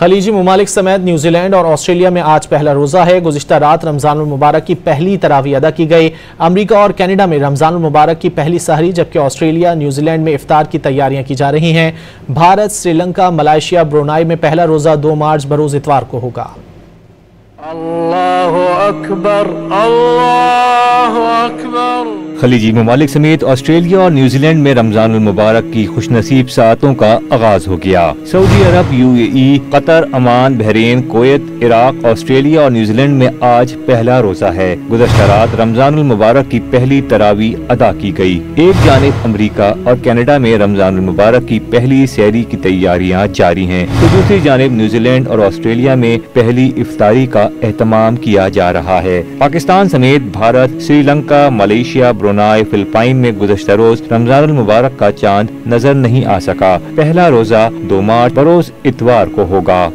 خلیجی ممالک سمیت نیوزی لینڈ اور آسٹریلیا میں آج پہلا روزہ ہے۔ گزشتہ رات رمضان المبارک کی پہلی تراویح ادا کی گئی۔ امریکہ اور کینیڈا میں رمضان المبارک کی پہلی سحری، جبکہ آسٹریلیا، نیوزی لینڈ میں افطار کی تیاریاں کی جا رہی ہیں۔ بھارت، سری لنکا، ملائیشیا، برونائی میں پہلا روزہ 2 مارچ بروز اتوار کو ہوگا۔ اللہ اکبر، اللہ اکبر۔ خلیجی ممالک سمیت آسٹریلیا اور نیوزی لینڈ میں رمضان المبارک کی خوش نصیب ساعتوں کا آغاز ہو گیا۔ Saudi Arab, UAE، Qatar, Oman, Bahrain, Kuwait, Iraq, Australia اور نیوزی لینڈ میں آج پہلا روزہ ہے۔ گزشتہ رات رمضان المبارک کی پہلی تراویح ادا کی گئی۔ ایک جانب امریکہ اور کینیڈا میں رمضان المبارک کی پہلی سحری کی تیاریاں جاری ہیں، تو دوسری جانب نیوزی لینڈ اور آسٹریلیا میں پہلی افطاری کا اہتمام کیا جا رہا ہے۔ پاکستان سمیت Bharat, Sri Lanka, Malaysia, Brunei, Philippines میں گزشتہ روز رمضان المبارک کا چاند نظر نہیں آ سکا۔ پہلا روزہ 2 مارچ بروز اتوار کو ہوگا۔